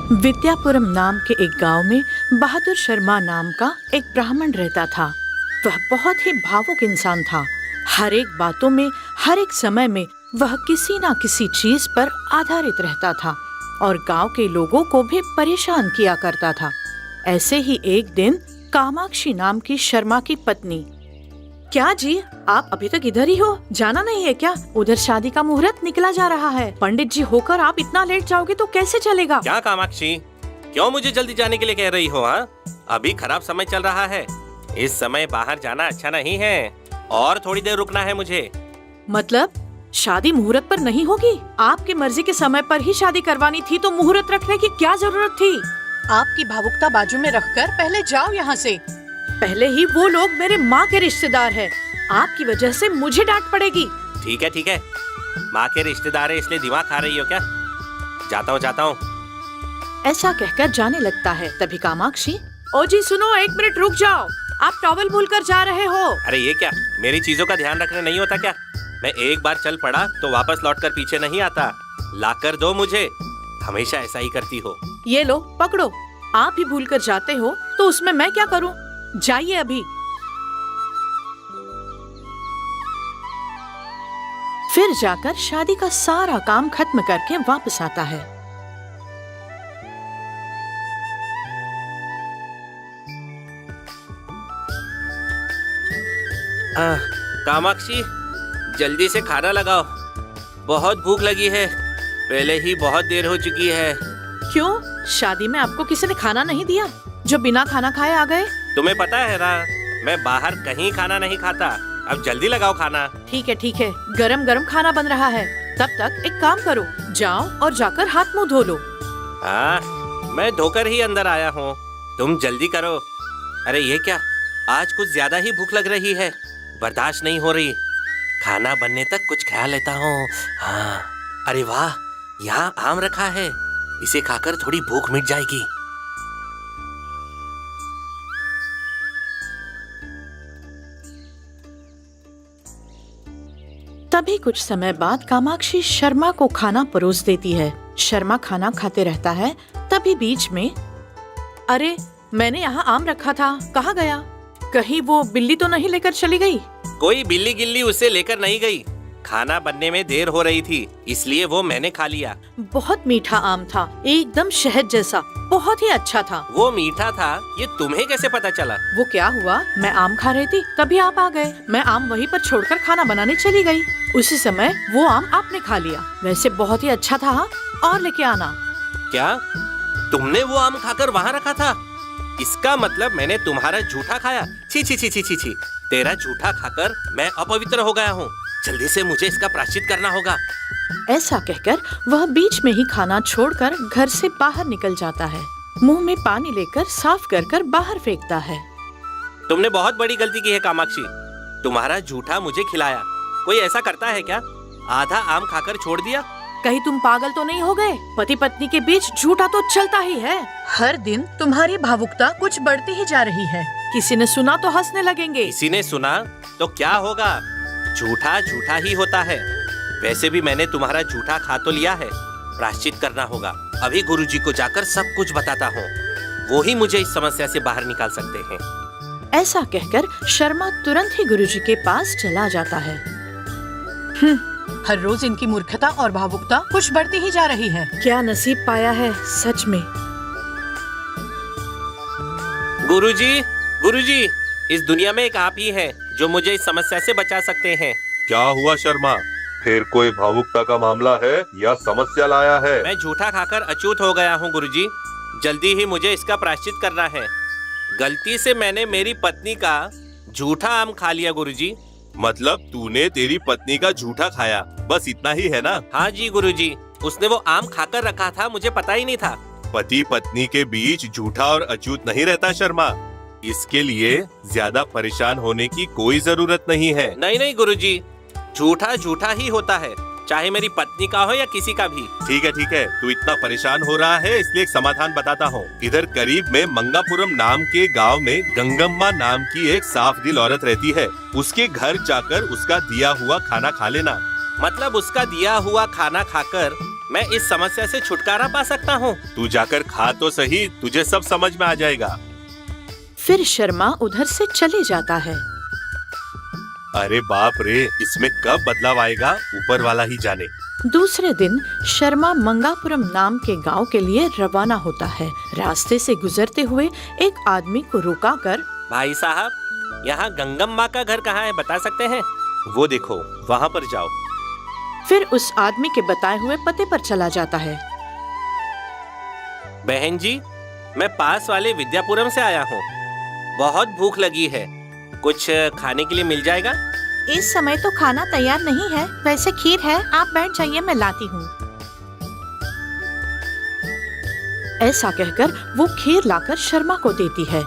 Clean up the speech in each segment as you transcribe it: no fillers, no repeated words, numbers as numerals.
विद्यापुरम नाम के एक गांव में बहादुर शर्मा नाम का एक ब्राह्मण रहता था। वह बहुत ही भावुक इंसान था। हर एक बातों में, हर एक समय में वह किसी ना किसी चीज पर आधारित रहता था और गांव के लोगों को भी परेशान किया करता था। ऐसे ही एक दिन कामाक्षी नाम की शर्मा की पत्नी, क्या जी, आप अभी तक इधर ही हो? जाना नहीं है क्या? उधर शादी का मुहूर्त निकला जा रहा है। पंडित जी होकर आप इतना लेट जाओगे तो कैसे चलेगा? क्या कामाक्षी, क्यों मुझे जल्दी जाने के लिए कह रही हो? हाँ, अभी खराब समय चल रहा है। इस समय बाहर जाना अच्छा नहीं है और थोड़ी देर रुकना है मुझे। मतलब शादी मुहूर्त पर नहीं होगी? आपकी मर्जी के समय पर ही शादी करवानी थी तो मुहूर्त रखने की क्या जरूरत थी? आपकी भावुकता बाजू में रखकर पहले जाओ यहाँ से। पहले ही वो लोग मेरे माँ के रिश्तेदार हैं। आपकी वजह से मुझे डांट पड़ेगी। ठीक है, माँ के रिश्तेदार है इसलिए दिमाग खा रही हो क्या? जाता हूँ। ऐसा कहकर जाने लगता है। तभी कामाक्षी, ओ जी सुनो, 1 मिनट रुक जाओ, आप टॉवल भूल कर जा रहे हो। अरे ये क्या, मेरी चीजों का ध्यान रखना नहीं होता क्या? मैं एक बार चल पड़ा तो वापस लौटकर पीछे नहीं आता। लाकर दो मुझे, हमेशा ऐसा ही करती हो। ये लो पकड़ो। आप ही भूल कर जाते हो तो उसमें मैं क्या करूं? जाइए अभी। फिर जाकर शादी का सारा काम खत्म करके वापस आता है। कामाक्षी, जल्दी से खाना लगाओ, बहुत भूख लगी है। पहले ही बहुत देर हो चुकी है। क्यों, शादी में आपको किसी ने खाना नहीं दिया जो बिना खाना खाए आ गए? तुम्हें पता है ना, मैं बाहर कहीं खाना नहीं खाता। अब जल्दी लगाओ खाना। ठीक है, गरम गरम खाना बन रहा है। तब तक एक काम करो, जाओ और जाकर हाथ मुंह धो लो। हाँ, मैं धोकर ही अंदर आया हूँ। तुम जल्दी करो। अरे ये क्या, आज कुछ ज्यादा ही भूख लग रही है, बर्दाश्त नहीं हो रही। खाना बनने तक कुछ खा लेता हूँ। हाँ, अरे वाह, यहाँ आम रखा है, इसे खाकर थोड़ी भूख मिट जाएगी। तभी कुछ समय बाद कामाक्षी शर्मा को खाना परोस देती है। शर्मा खाना खाते रहता है। तभी बीच में, अरे मैंने यहाँ आम रखा था, कहाँ गया? कहीं वो बिल्ली तो नहीं लेकर चली गई? कोई बिल्ली गिल्ली उसे लेकर नहीं गई। खाना बनने में देर हो रही थी इसलिए वो मैंने खा लिया। बहुत मीठा आम था, एकदम शहद जैसा, बहुत ही अच्छा था। वो मीठा था, ये तुम्हें कैसे पता चला? वो क्या हुआ, मैं आम खा रही थी तभी आप आ गए। मैं आम वहीं पर छोड़कर खाना बनाने चली गई। उसी समय वो आम आपने खा लिया। वैसे बहुत ही अच्छा था, और लेके आना। क्या तुमने वो आम खाकर वहाँ रखा था? इसका मतलब मैंने तुम्हारा जूठा खाया। छी छी छी छी छी छी, तेरा जूठा खाकर मैं अपवित्र हो गया हूँ। जल्दी से मुझे इसका प्रायश्चित करना होगा। ऐसा कहकर वह बीच में ही खाना छोड़कर घर से बाहर निकल जाता है। मुंह में पानी लेकर साफ कर बाहर फेंकता है। तुमने बहुत बड़ी गलती की है कामाक्षी, तुम्हारा जूठा मुझे खिलाया। कोई ऐसा करता है क्या? आधा आम खाकर छोड़ दिया। कहीं तुम पागल तो नहीं हो गए? पति पत्नी के बीच झूठा तो चलता ही है। हर दिन तुम्हारी भावुकता कुछ बढ़ती ही जा रही है। किसी ने सुना तो हंसने लगेंगे। किसी ने सुना तो क्या होगा? झूठा झूठा ही होता है। वैसे भी मैंने तुम्हारा झूठा खा तो लिया है, प्रायश्चित करना होगा। अभी गुरुजी को जाकर सब कुछ बताता हूँ, वो ही मुझे इस समस्या से बाहर निकाल सकते हैं। ऐसा कहकर शर्मा तुरंत ही गुरुजी के पास चला जाता है। हर रोज इनकी मूर्खता और भावुकता कुछ बढ़ती ही जा रही है। क्या नसीब पाया है सच में। गुरुजी, इस दुनिया में एक आप ही है जो मुझे इस समस्या से बचा सकते हैं। क्या हुआ शर्मा, फिर कोई भावुकता का मामला है या समस्या लाया है? मैं झूठा खाकर अछूत हो गया हूँ गुरुजी, जल्दी ही मुझे इसका प्रायश्चित करना है। गलती से मैंने मेरी पत्नी का झूठा आम खा लिया गुरुजी। मतलब तूने तेरी पत्नी का झूठा खाया, बस इतना ही है ना? हाँ जी गुरुजी, उसने वो आम खाकर रखा था, मुझे पता ही नहीं था। पति पत्नी के बीच झूठा और अछूत नहीं रहता शर्मा, इसके लिए ज्यादा परेशान होने की कोई जरूरत नहीं है। नहीं गुरुजी, झूठा झूठा ही होता है, चाहे मेरी पत्नी का हो या किसी का भी। ठीक है, तू इतना परेशान हो रहा है इसलिए एक समाधान बताता हूँ। इधर करीब में मंगापुरम नाम के गांव में गंगम्मा नाम की एक साफ दिल औरत रहती है। उसके घर जाकर उसका दिया हुआ खाना खा लेना। मतलब उसका दिया हुआ खाना खाकर मैं इस समस्या से छुटकारा पा सकता हूँ। तू जाकर खा तो सही, तुझे सब समझ में आ जाएगा। फिर शर्मा उधर से चले जाता है। अरे बाप रे, इसमें कब बदलाव आएगा ऊपर वाला ही जाने। दूसरे दिन शर्मा मंगापुरम नाम के गांव के लिए रवाना होता है। रास्ते से गुजरते हुए एक आदमी को रुकाकर, भाई साहब, यहाँ गंगम माँ का घर कहाँ है, बता सकते हैं? वो देखो, वहाँ पर जाओ। फिर उस आदमी के बताए हुए पते पर चला जाता है। बहन जी, मैं पास वाले विद्यापुरम से आया हूँ। बहुत भूख लगी है, कुछ खाने के लिए मिल जाएगा? इस समय तो खाना तैयार नहीं है, वैसे खीर है, आप बैठ जाइए, मैं लाती हूँ। ऐसा कहकर वो खीर लाकर शर्मा को देती है।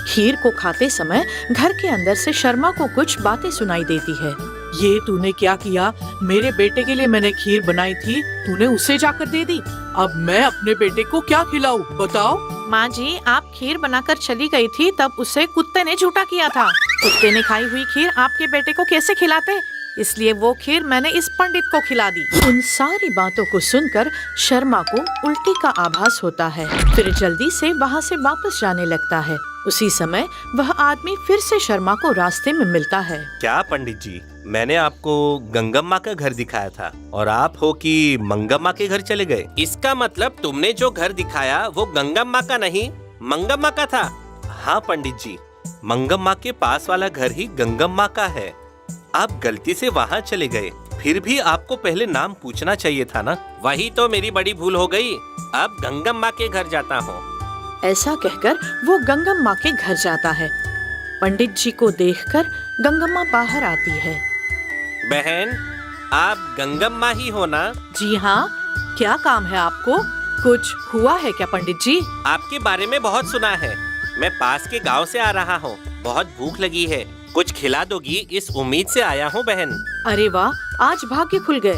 खीर को खाते समय घर के अंदर से शर्मा को कुछ बातें सुनाई देती है। ये तूने क्या किया? मेरे बेटे के लिए मैंने खीर बनाई थी, तूने उसे जाकर दे दी। अब मैं अपने बेटे को क्या खिलाऊं, बताओ? माँ जी, आप खीर बनाकर चली गई थी, तब उसे कुत्ते ने झूठा किया था। कुत्ते ने खाई हुई खीर आपके बेटे को कैसे खिलाते? इसलिए वो खीर मैंने इस पंडित को खिला दी। उन सारी बातों को सुनकर शर्मा को उल्टी का आभास होता है। फिर जल्दी से वहाँ से वापस जाने लगता है। उसी समय वह आदमी फिर से शर्मा को रास्ते में मिलता है। क्या पंडित जी, मैंने आपको गंगम्मा का घर दिखाया था और आप हो कि मंगम्मा के घर चले गए। इसका मतलब तुमने जो घर दिखाया वो गंगम्मा का नहीं, मंगम्मा का था। हाँ पंडित जी, मंगम्मा के पास वाला घर ही गंगम्मा का है। आप गलती से वहाँ चले गए, फिर भी आपको पहले नाम पूछना चाहिए था ना। वही तो मेरी बड़ी भूल हो गई। अब गंगम्मा के घर जाता हूँ। ऐसा कहकर वो गंगम्मा के घर जाता है। पंडित जी को देखकर गंगम्मा बाहर आती है। बहन, आप गंगम्मा ही हो ना? जी हाँ, क्या काम है आपको? कुछ हुआ है क्या पंडित जी? आपके बारे में बहुत सुना है। मैं पास के गांव से आ रहा हूँ, बहुत भूख लगी है, कुछ खिला दोगी इस उम्मीद से आया हूँ बहन। अरे वाह, आज भाग्य खुल गए।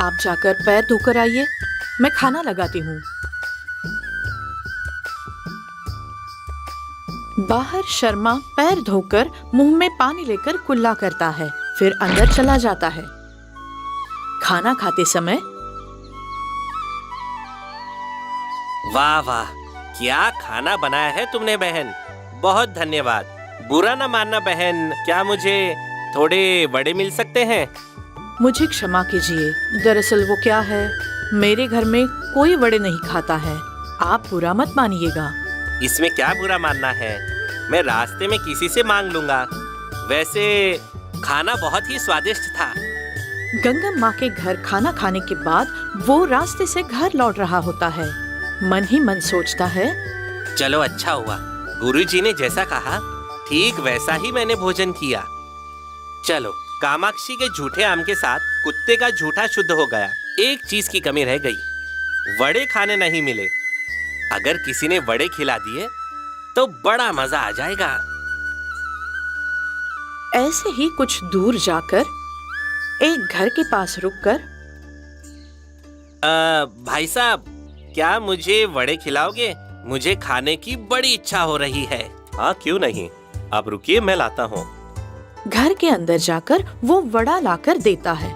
आप जाकर पैर धोकर आइए, मैं खाना लगाती हूँ। बाहर शर्मा पैर धोकर मुंह में पानी लेकर कुल्ला करता है, फिर अंदर चला जाता है। खाना खाते समय, वाह वाह, क्या खाना बनाया है तुमने बहन, बहुत धन्यवाद। बुरा न मानना बहन, क्या मुझे थोड़े वड़े मिल सकते हैं? मुझे क्षमा कीजिए, दरअसल वो क्या है, मेरे घर में कोई वड़े नहीं खाता है, आप बुरा मत मानिएगा। इसमें क्या बुरा मानना है, मैं रास्ते में किसी से मांग लूंगा। वैसे खाना बहुत ही स्वादिष्ट था। गंगम्मा के घर खाना खाने के बाद वो रास्ते से घर लौट रहा होता है। मन ही मन सोचता है, चलो अच्छा हुआ, गुरुजी ने जैसा कहा ठीक वैसा ही मैंने भोजन किया। चलो, कामाक्षी के झूठे आम के साथ कुत्ते का झूठा शुद्ध हो गया। एक चीज की कमी रह गई, वड़े खाने नहीं मिले। अगर किसी ने वड़े खिला दिए तो बड़ा मजा आ जाएगा। ऐसे ही कुछ दूर जाकर एक घर के पास रुककर, भाई साहब, क्या मुझे वड़े खिलाओगे? मुझे खाने की बड़ी इच्छा हो रही है। हाँ, क्यों नहीं, आप रुकिए, मैं लाता हूँ। घर के अंदर जाकर वो वड़ा लाकर देता है।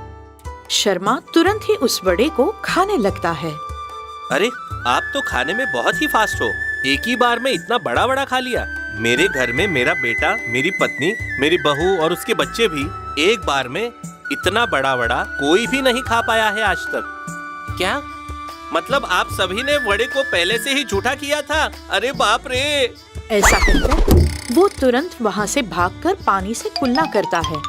शर्मा तुरंत ही उस वड़े को खाने लगता है। अरे, आप तो खाने में बहुत ही फास्ट हो, एक ही बार में इतना बड़ा बड़ा खा लिया। मेरे घर में मेरा बेटा, मेरी पत्नी, मेरी बहू और उसके बच्चे भी एक बार में इतना बड़ा वड़ा कोई भी नहीं खा पाया है आज तक। क्या मतलब आप सभी ने वड़े को पहले से ही झूठा किया था? अरे बाप रे! ऐसा कहकर वो तुरंत वहाँ से भागकर पानी से कुल्ला करता है।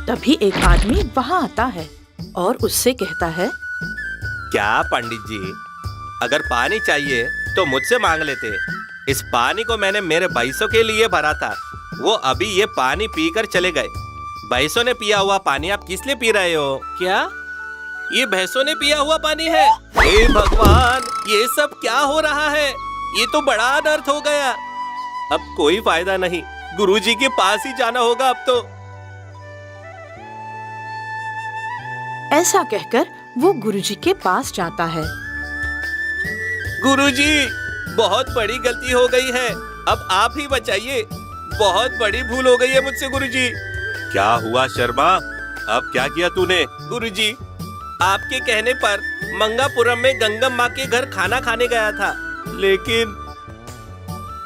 तभी एक आदमी वहाँ आता है और उससे कहता है, क्या पंडित जी, अगर पानी चाहिए तो मुझसे मांग लेते। इस पानी को मैंने मेरे भैंसों के लिए भरा था, वो अभी ये पानी पीकर चले गए। भैंसों ने पिया हुआ पानी आप किस लिए पी रहे हो? क्या ये भैंसों ने पिया हुआ पानी है? हे भगवान, ये सब क्या हो रहा है? ये तो बड़ा अनर्थ हो गया। अब कोई फायदा नहीं, गुरुजी के पास ही जाना होगा अब तो। ऐसा कहकर वो गुरुजी के पास जाता है। गुरुजी, बहुत बड़ी गलती हो गई है, अब आप ही बचाइए। बहुत बड़ी भूल हो गई है मुझसे गुरुजी। क्या हुआ शर्मा, अब क्या किया तूने? गुरुजी, आपके कहने पर मंगापुरम में गंगम माँ के घर खाना खाने गया था, लेकिन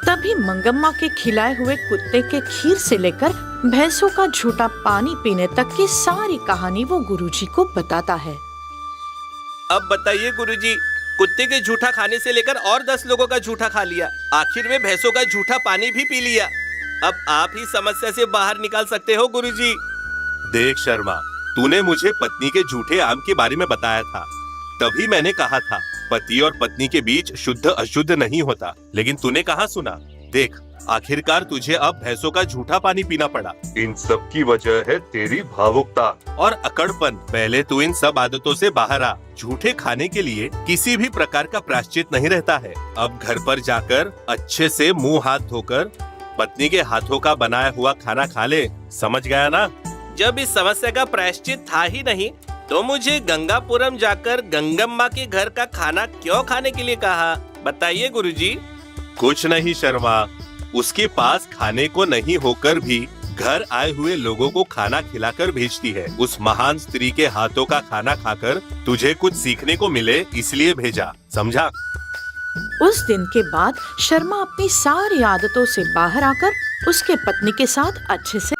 तभी मंगम्मा के खिलाए हुए कुत्ते के खीर से लेकर भैंसों का झूठा पानी पीने तक की सारी कहानी वो गुरुजी को बताता है। अब बताइए गुरुजी, कुत्ते के झूठा खाने से लेकर और 10 लोगों का झूठा खा लिया, आखिर में भैंसों का झूठा पानी भी पी लिया। अब आप ही समस्या से बाहर निकाल सकते हो गुरुजी। देख शर्मा, तूने मुझे पत्नी के झूठे आम के बारे में बताया था, तभी मैंने कहा था पति और पत्नी के बीच शुद्ध अशुद्ध नहीं होता, लेकिन तूने कहाँ सुना। देख, आखिरकार तुझे अब भैंसों का झूठा पानी पीना पड़ा। इन सब की वजह है तेरी भावुकता और अकड़पन। पहले तू इन सब आदतों से बाहर आ। झूठे खाने के लिए किसी भी प्रकार का प्रायश्चित नहीं रहता है। अब घर पर जाकर अच्छे से मुंह हाथ धोकर पत्नी के हाथों का बनाया हुआ खाना खा ले, समझ गया ना? जब इस समस्या का प्रायश्चित था ही नहीं, तो मुझे गंगापुरम जाकर गंगम्मा के घर का खाना क्यों खाने के लिए कहा, बताइए गुरुजी। कुछ नहीं शर्मा, उसके पास खाने को नहीं होकर भी घर आए हुए लोगों को खाना खिलाकर भेजती है। उस महान स्त्री के हाथों का खाना खाकर तुझे कुछ सीखने को मिले, इसलिए भेजा, समझा? उस दिन के बाद शर्मा अपनी सारी आदतों से बाहर आकर उसके पत्नी के साथ अच्छे से